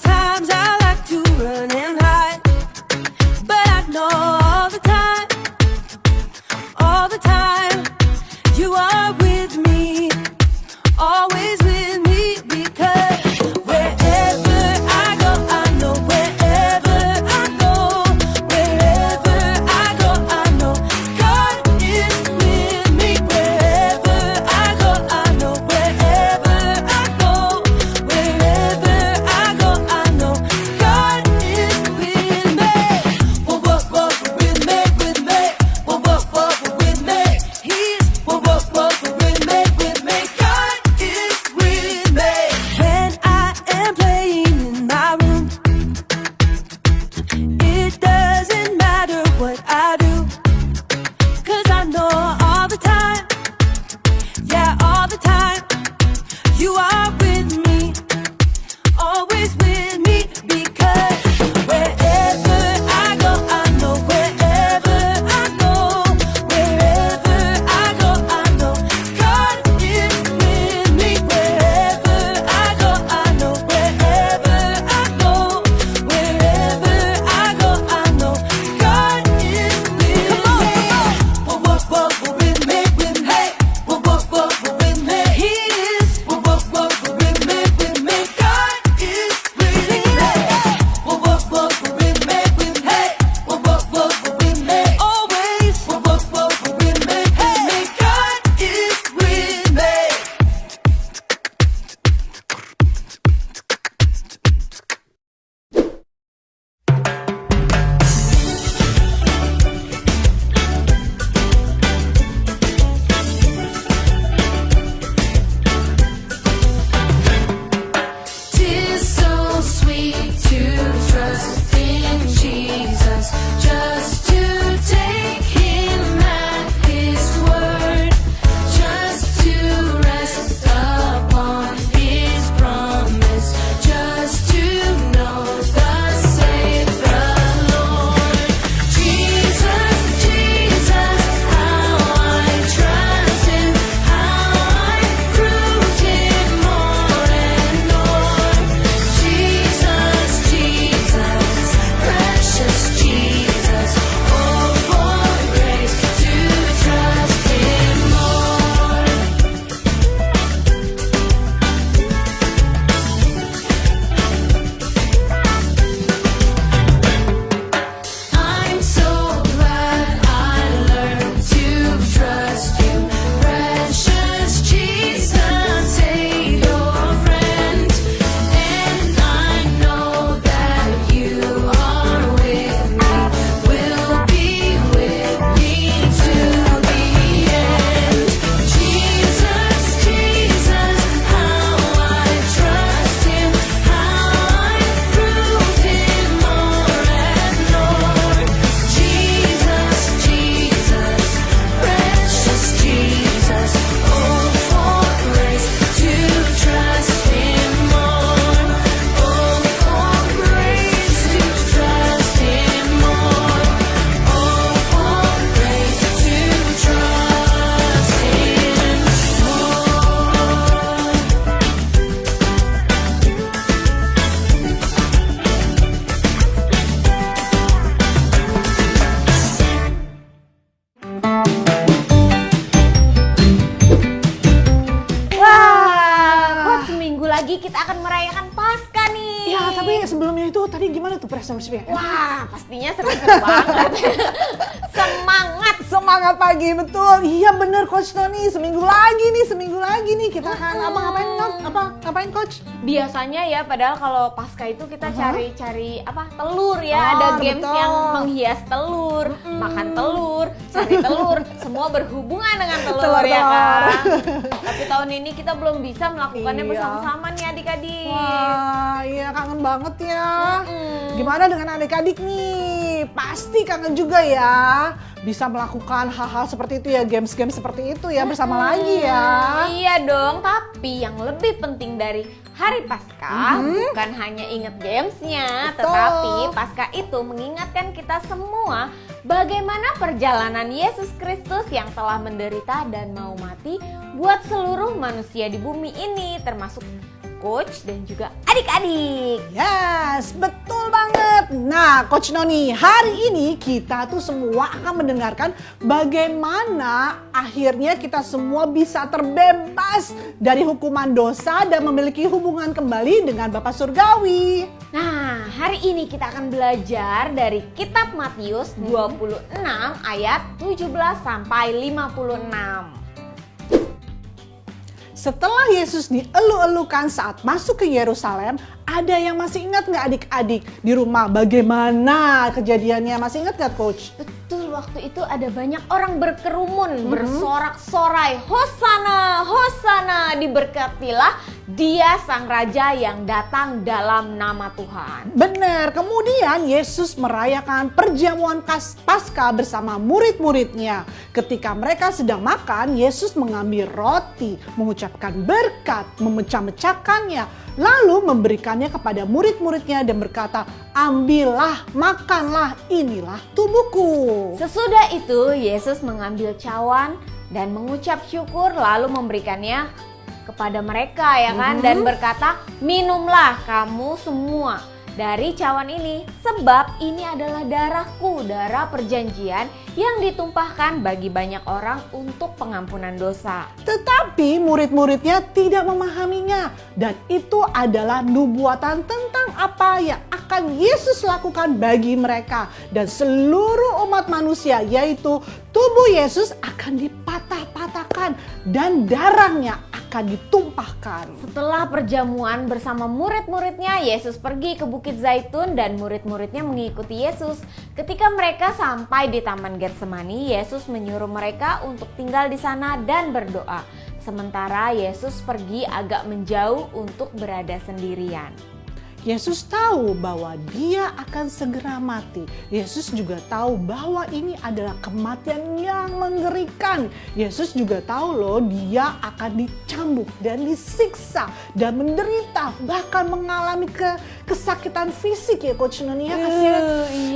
Sometimes I like to run and hide, but I know all the time, you are with me, always with me, because wherever I go, I know wherever I go, wherever I go, I know God is with me. Wherever I go, I know wherever I go, wherever I go, I know God is with me. Whoa, whoa, whoa, with me, with me. Whoa, whoa, whoa, with me. He's whoa, whoa, whoa, with me, with me. God is with me. When I am playing in my room, it doesn't matter what I do, 'cause I know all the time, yeah, all the time, you are with me, always with me, because wherever I go, I know wherever I go, wherever I go, I know God is with me. Wherever I go, I know wherever I go, wherever I go, I know God is with me. Whoa, whoa, whoa, with me, with me. Whoa, whoa, whoa, with me. He is. Whoa, whoa, whoa, with me, with me. God is with me. Whoa, whoa, whoa, with me, with me. Whoa, whoa, whoa, with me. Always. Whoa, whoa, whoa, with me, with me. God is with me. Tis so sweet to trust in Jesus, just to take Him at His word, just to rest upon His promise, just to know thus saith the Lord. Jesus, Jesus, how I trust Him, how I prove Him more and more. Jesus, Jesus, precious Jesus, oh, for grace to trust Him more. I'm so glad I learned to trust You, precious Jesus, Savior, friend. And I know that You are with me, will be with me to the end. Jesus, Jesus, how I trust Him, how I prove Him more and more. Jesus, Jesus, precious Jesus, oh, for grace to trust Him more. Oh, for grace to trust Him more. Oh, for grace to trust Him more. Wah, seminggu lagi kita akan merayakan Paskah nih. Ya, tapi sebelumnya itu tadi gimana tuh press resepnya? Wah, pastinya seru-seru banget. Semangat pagi, betul. Iya bener Coach Tony, seminggu lagi nih kita akan ngapain Coach? Biasanya ya, padahal kalau Paskah itu kita cari telur ya. Ada games betul. yang menghias telur, makan telur, cari telur, semua berhubungan dengan telur ya kan. Tapi tahun ini kita belum bisa melakukannya Iya. bersama-sama nih adik-adik. Wah, iya kangen banget ya. Gimana dengan adik-adik nih? Pasti kangen juga ya. Bisa melakukan hal-hal seperti itu ya, games-games seperti itu ya bersama lagi ya. Iya dong, tapi yang lebih penting dari Hari Paskah bukan hanya inget gamesnya, Betul. tetapi Paskah itu mengingatkan kita semua bagaimana perjalanan Yesus Kristus yang telah menderita dan mau mati buat seluruh manusia di bumi ini, termasuk Coach dan juga adik-adik. Yes, betul banget. Nah, Coach Noni, hari ini kita tuh semua akan mendengarkan bagaimana akhirnya kita semua bisa terbebas dari hukuman dosa dan memiliki hubungan kembali dengan Bapa Surgawi. Nah, hari ini kita akan belajar dari kitab Matius 26 ayat 17 sampai 56. Setelah Yesus dielu-elukan saat masuk ke Yerusalem, ada yang masih ingat nggak adik-adik di rumah bagaimana kejadiannya? Masih ingat nggak Coach? Betul, waktu itu ada banyak orang berkerumun, bersorak-sorai, Hosana, Hosana, diberkatilah dia sang raja yang datang dalam nama Tuhan. Benar, kemudian Yesus merayakan perjamuan Paskah bersama murid-muridnya. Ketika mereka sedang makan, Yesus mengambil roti, mengucapkan berkat, memecah-mecahkannya, lalu memberikannya kepada murid-muridnya dan berkata, "Ambillah, makanlah, inilah tubuhku." Sesudah itu Yesus mengambil cawan dan mengucap syukur lalu memberikannya kepada mereka ya kan, dan berkata, "Minumlah kamu semua dari cawan ini, sebab ini adalah darahku, darah perjanjian yang ditumpahkan bagi banyak orang untuk pengampunan dosa." Tetapi murid-muridnya tidak memahaminya, dan itu adalah nubuatan tentang apa yang akan Yesus lakukan bagi mereka dan seluruh umat manusia, yaitu tubuh Yesus akan dipatah-patahkan dan darahnya akan ditumpahkan. Setelah perjamuan bersama murid-muridnya, Yesus pergi ke Bukit Zaitun dan murid-muridnya mengikuti Yesus. Ketika mereka sampai di Taman Getsemani, Yesus menyuruh mereka untuk tinggal di sana dan berdoa. Sementara Yesus pergi agak menjauh untuk berada sendirian. Yesus tahu bahwa dia akan segera mati. Yesus juga tahu bahwa ini adalah kematian yang mengerikan. Yesus juga tahu loh, dia akan dicambuk dan disiksa dan menderita, bahkan mengalami kesakitan fisik ya Coach Noni ya,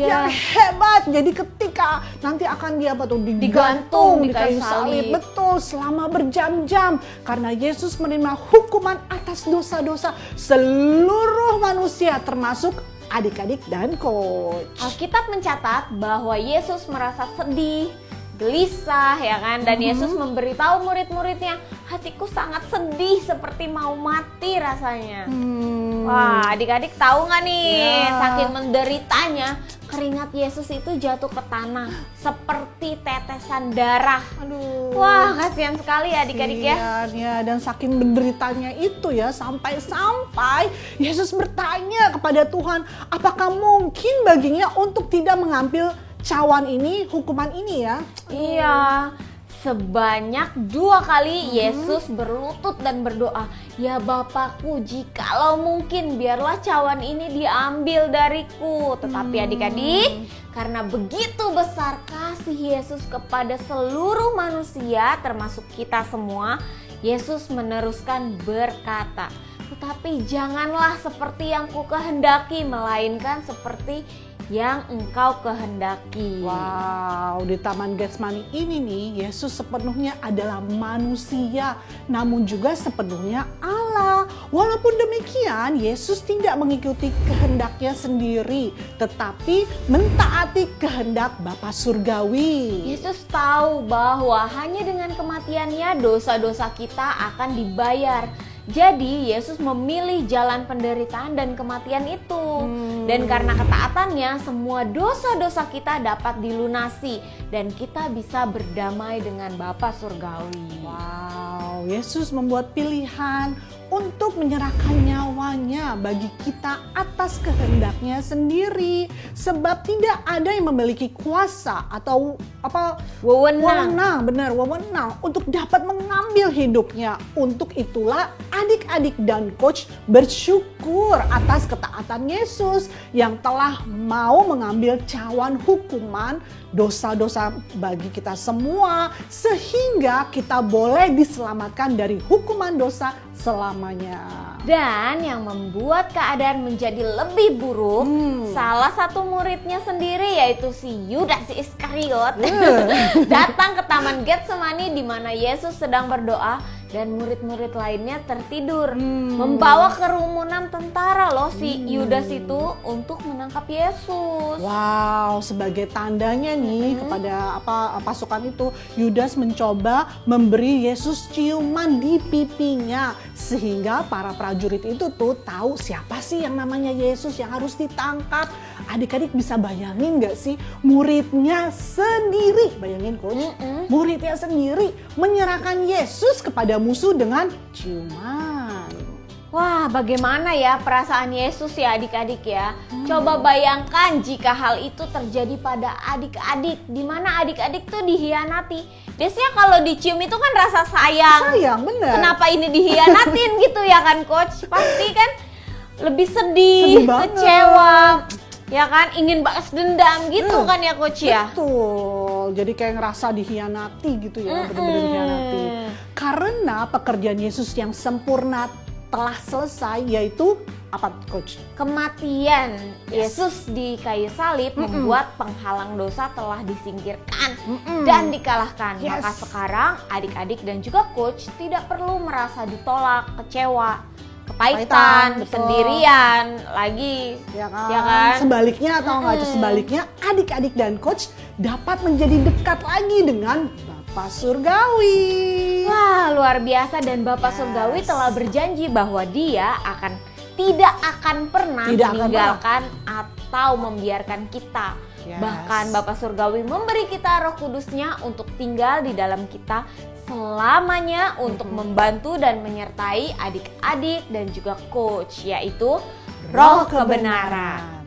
yang hebat. Jadi ketika nanti akan dia digantung di kayu salib, betul, selama berjam-jam, karena Yesus menerima hukuman atas dosa-dosa seluruh manusia, termasuk adik-adik dan Coach. Alkitab mencatat bahwa Yesus merasa sedih, gelisah ya kan, dan Yesus memberitahu murid-muridnya, "Hatiku sangat sedih seperti mau mati rasanya." Wah, adik-adik tahu nggak nih, saking menderitanya, keringat Yesus itu jatuh ke tanah seperti tetesan darah. Aduh. Wah, kasihan sekali ya adik-adik ya. Ya, dan saking menderitanya itu ya, sampai Yesus bertanya kepada Tuhan, apakah mungkin baginya untuk tidak mengambil cawan ini, hukuman ini ya? Iya, sebanyak 2 kali Yesus berlutut dan berdoa, "Ya Bapakku, jikalau mungkin biarlah cawan ini diambil dariku." Tetapi adik-adik, karena begitu besar kasih Yesus kepada seluruh manusia termasuk kita semua, Yesus meneruskan berkata, "Tetapi janganlah seperti yang kukehendaki, melainkan seperti yang engkau kehendaki." Wow, di Taman Getsemani ini nih, Yesus sepenuhnya adalah manusia, namun juga sepenuhnya Allah. Walaupun demikian, Yesus tidak mengikuti kehendaknya sendiri, tetapi mentaati kehendak Bapa Surgawi. Yesus tahu bahwa hanya dengan kematiannya dosa-dosa kita akan dibayar. Jadi Yesus memilih jalan penderitaan dan kematian itu. Dan karena ketaatannya, semua dosa-dosa kita dapat dilunasi dan kita bisa berdamai dengan Bapa Surgawi. Wow, Yesus membuat pilihan untuk menyerahkan nyawanya bagi kita atas kehendaknya sendiri, sebab tidak ada yang memiliki kuasa atau wewenang untuk dapat mengambil hidupnya. Untuk itulah adik-adik dan Coach bersyukur atas ketaatan Yesus yang telah mau mengambil cawan hukuman dosa-dosa bagi kita semua, sehingga kita boleh diselamatkan dari hukuman dosa selamanya. Dan yang membuat keadaan menjadi lebih buruk, salah satu muridnya sendiri, yaitu si Yudas Iskariot, datang ke Taman Getsemani di mana Yesus sedang berdoa. dan murid-murid lainnya tertidur, membawa kerumunan tentara loh si Yudas itu untuk menangkap Yesus. Wow, sebagai tandanya nih kepada pasukan itu, Yudas mencoba memberi Yesus ciuman di pipinya sehingga para prajurit itu tuh tahu siapa sih yang namanya Yesus yang harus ditangkap. Adik-adik bisa bayangin gak sih muridnya sendiri, bayangin coach, muridnya sendiri menyerahkan Yesus kepada musuh dengan ciuman. Wah, bagaimana ya perasaan Yesus ya adik-adik ya. Coba bayangkan jika hal itu terjadi pada adik-adik, di mana adik-adik tuh dihianati. Biasanya kalau dicium itu kan rasa sayang. Sayang, bener. Kenapa ini dihianatin gitu ya kan coach? Pasti kan lebih sedih, kecewa. Ya kan, ingin balas dendam gitu kan ya coach ya? Betul, jadi kayak ngerasa dihianati gitu ya, benar-benar dihianati. Karena pekerjaan Yesus yang sempurna telah selesai, yaitu apa coach? Kematian Yesus di kayu salib membuat penghalang dosa telah disingkirkan dan dikalahkan. Yes. Maka sekarang adik-adik dan juga coach tidak perlu merasa ditolak, kecewa, kepahitan, betul. sendirian lagi, Ya kan? ya kan? Sebaliknya atau enggak sebaliknya, adik-adik dan coach dapat menjadi dekat lagi dengan Bapa Surgawi. Wah, luar biasa, dan Bapak Yes. Surgawi telah berjanji bahwa Dia tidak akan pernah meninggalkan atau membiarkan kita. Yes. Bahkan Bapak Surgawi memberi kita Roh Kudus-Nya untuk tinggal di dalam kita selamanya untuk membantu dan menyertai adik-adik dan juga coach, yaitu Roh Kebenaran.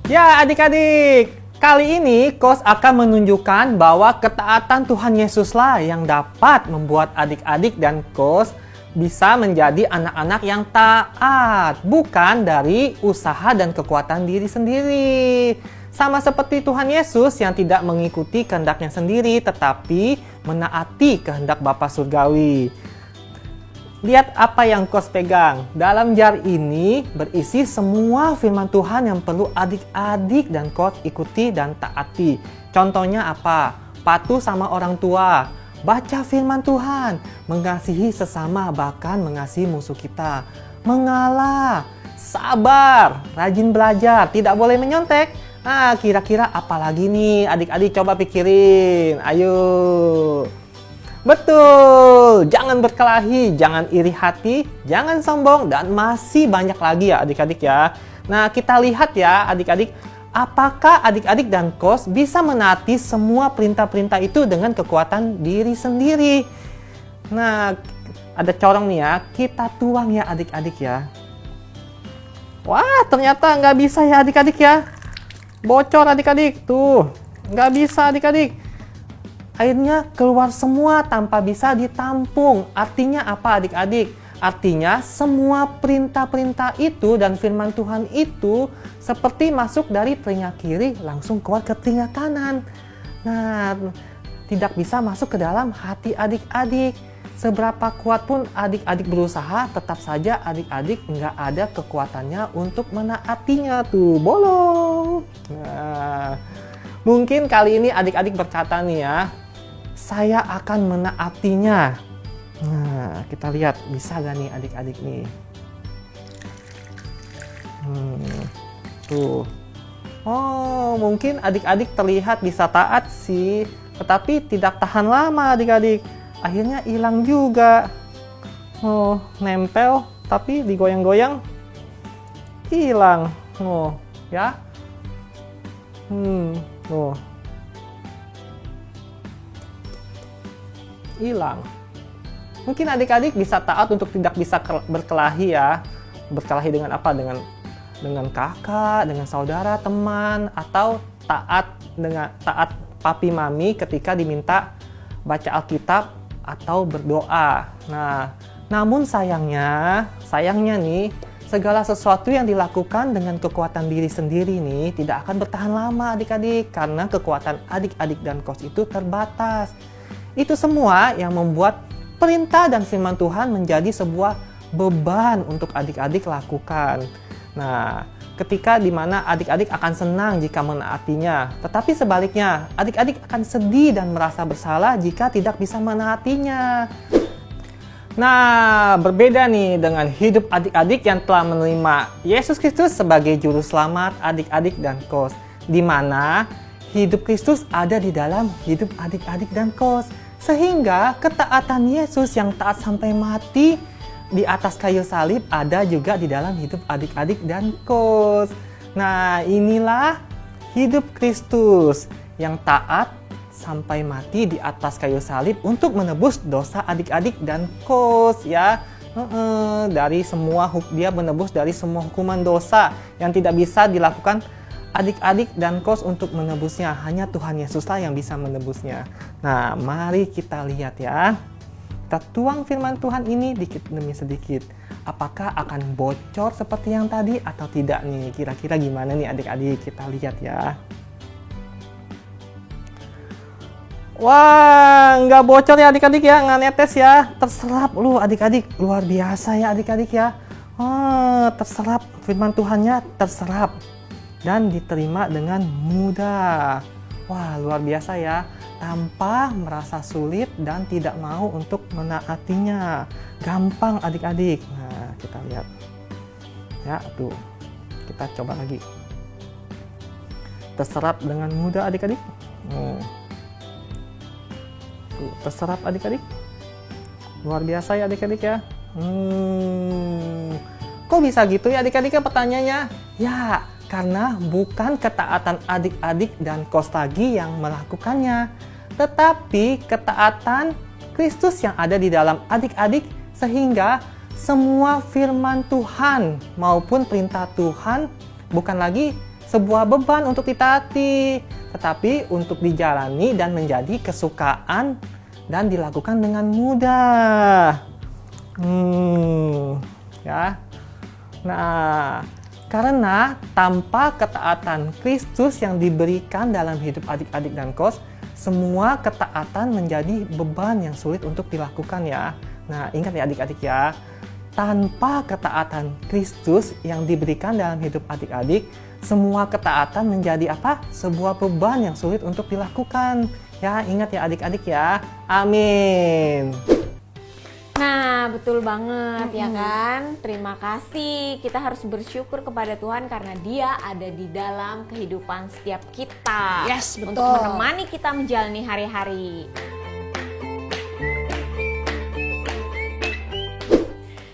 Ya adik-adik, kali ini Coach akan menunjukkan bahwa ketaatan Tuhan Yesuslah yang dapat membuat adik-adik dan Coach bisa menjadi anak-anak yang taat, bukan dari usaha dan kekuatan diri sendiri. Sama seperti Tuhan Yesus yang tidak mengikuti kehendaknya sendiri, tetapi menaati kehendak Bapa Surgawi. Lihat apa yang Coach pegang. Dalam jar ini berisi semua firman Tuhan yang perlu adik-adik dan Coach ikuti dan taati. Contohnya apa? Patuh sama orang tua, baca firman Tuhan, mengasihi sesama, bahkan mengasihi musuh kita, mengalah, sabar, rajin belajar, tidak boleh menyontek. Nah, kira-kira apa lagi nih adik-adik, coba pikirin. Ayo. Betul, jangan berkelahi, jangan iri hati, jangan sombong, dan masih banyak lagi ya adik-adik ya. Nah, kita lihat ya adik-adik, apakah adik-adik dan Coach bisa menaati semua perintah-perintah itu dengan kekuatan diri sendiri. Nah, ada corong nih ya, kita tuang ya adik-adik ya. Wah, ternyata nggak bisa ya adik-adik ya. Bocor adik-adik, tuh, nggak bisa adik-adik. Airnya keluar semua tanpa bisa ditampung. Artinya apa adik-adik? Artinya semua perintah-perintah itu dan firman Tuhan itu seperti masuk dari telinga kiri langsung keluar ke telinga kanan. Nah, tidak bisa masuk ke dalam hati adik-adik. Seberapa kuat pun adik-adik berusaha, tetap saja adik-adik nggak ada kekuatannya untuk menaatinya, tuh bolong. Nah, mungkin kali ini adik-adik berkata nih ya, saya akan menaatinya. Nah, kita lihat bisa gak nih adik-adik nih. Tuh. Oh, mungkin adik-adik terlihat bisa taat sih, tetapi tidak tahan lama adik-adik. Akhirnya hilang juga. Oh, nempel tapi digoyang-goyang hilang. Oh, ya. Oh. Hilang. Mungkin adik-adik bisa taat untuk tidak bisa berkelahi ya. Berkelahi dengan apa? Dengan kakak, dengan saudara, teman, atau taat papi mami ketika diminta baca Alkitab atau berdoa. Nah, namun sayangnya nih, segala sesuatu yang dilakukan dengan kekuatan diri sendiri nih tidak akan bertahan lama adik-adik, karena kekuatan adik-adik dan Coach itu terbatas. Itu semua yang membuat perintah dan firman Tuhan menjadi sebuah beban untuk adik-adik lakukan. Nah, ketika dimana adik-adik akan senang jika menaatinya. Tetapi sebaliknya, adik-adik akan sedih dan merasa bersalah jika tidak bisa menaatinya. Nah, berbeda nih dengan hidup adik-adik yang telah menerima Yesus Kristus sebagai juru selamat adik-adik dan kos, di mana hidup Kristus ada di dalam hidup adik-adik dan kos, sehingga ketaatan Yesus yang taat sampai mati di atas kayu salib ada juga di dalam hidup adik-adik dan kos. Nah, inilah hidup Kristus yang taat sampai mati di atas kayu salib untuk menebus dosa adik-adik dan kos ya. Dari semua dia menebus dari semua hukuman dosa yang tidak bisa dilakukan adik-adik dan kos untuk menebusnya. Hanya Tuhan Yesuslah yang bisa menebusnya. Nah, mari kita lihat ya. Kita tuang firman Tuhan ini dikit demi sedikit. Apakah akan bocor seperti yang tadi atau tidak nih? Kira-kira gimana nih adik-adik? Kita lihat ya. Wah, nggak bocor ya adik-adik ya, nggak netes ya. Terserap lu adik-adik, luar biasa ya adik-adik ya. Terserap firman Tuhannya, terserap dan diterima dengan mudah. Wah, luar biasa ya, tanpa merasa sulit dan tidak mau untuk menaatinya. Gampang adik-adik. Nah, kita lihat. Ya, tuh. Kita coba lagi. Terserap dengan mudah adik-adik. Tuh, terserap adik-adik. Luar biasa ya adik-adik ya. Kok bisa gitu ya adik-adik ya pertanyaannya? Ya, karena bukan ketaatan adik-adik dan kos lagi yang melakukannya, tetapi ketaatan Kristus yang ada di dalam adik-adik, sehingga semua firman Tuhan maupun perintah Tuhan bukan lagi sebuah beban untuk ditaati, tetapi untuk dijalani dan menjadi kesukaan dan dilakukan dengan mudah. Ya. Nah, karena tanpa ketaatan Kristus yang diberikan dalam hidup adik-adik dan kos, semua ketaatan menjadi beban yang sulit untuk dilakukan ya. Nah, ingat ya adik-adik ya, tanpa ketaatan Kristus yang diberikan dalam hidup adik-adik, semua ketaatan menjadi apa? Sebuah beban yang sulit untuk dilakukan. Ya, ingat ya adik-adik ya. Amin. Nah, betul banget ya kan? Terima kasih. Kita harus bersyukur kepada Tuhan karena Dia ada di dalam kehidupan setiap kita. Yes, betul. Untuk menemani kita menjalani hari-hari.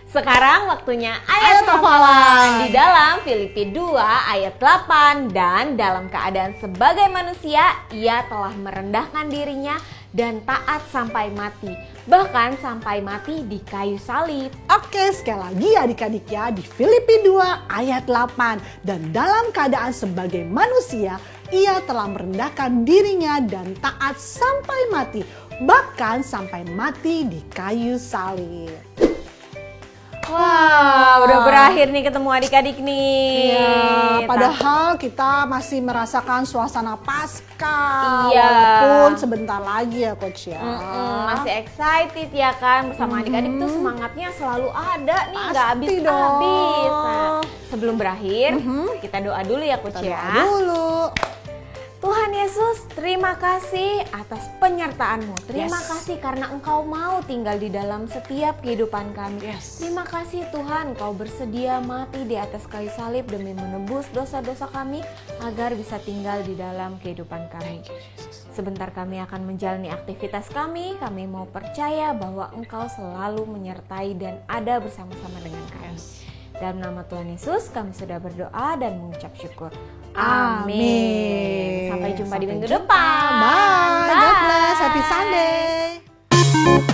Sekarang waktunya ayat hafalan di dalam Filipi 2 ayat 8. Dan dalam keadaan sebagai manusia, ia telah merendahkan dirinya dan taat sampai mati, bahkan sampai mati di kayu salib. Oke, sekali lagi adik-adik ya, di Filipi 2 ayat 8. Dan dalam keadaan sebagai manusia, ia telah merendahkan dirinya dan taat sampai mati, bahkan sampai mati di kayu salib. Wah, udah berakhir nih ketemu adik-adik nih. Iya, padahal kita masih merasakan suasana Paskah. Iya. Walaupun sebentar lagi ya Coach ya. Masih excited ya kan, bersama adik-adik tuh semangatnya selalu ada nih, nggak Pasti habis-habis. dong. Nah, sebelum berakhir, kita doa dulu ya Coach Kita ya. doa dulu. Tuhan Yesus, terima kasih atas penyertaan-Mu. Terima kasih karena Engkau mau tinggal di dalam setiap kehidupan kami. Terima kasih Tuhan, Engkau bersedia mati di atas kayu salib demi menebus dosa-dosa kami agar bisa tinggal di dalam kehidupan kami. Sebentar kami akan menjalani aktivitas kami mau percaya bahwa Engkau selalu menyertai dan ada bersama-sama dengan kami. Dalam nama Tuhan Yesus kami sudah berdoa dan mengucap syukur. Amin. Sampai jumpa di minggu depan. Bye. God bless. Happy Sunday.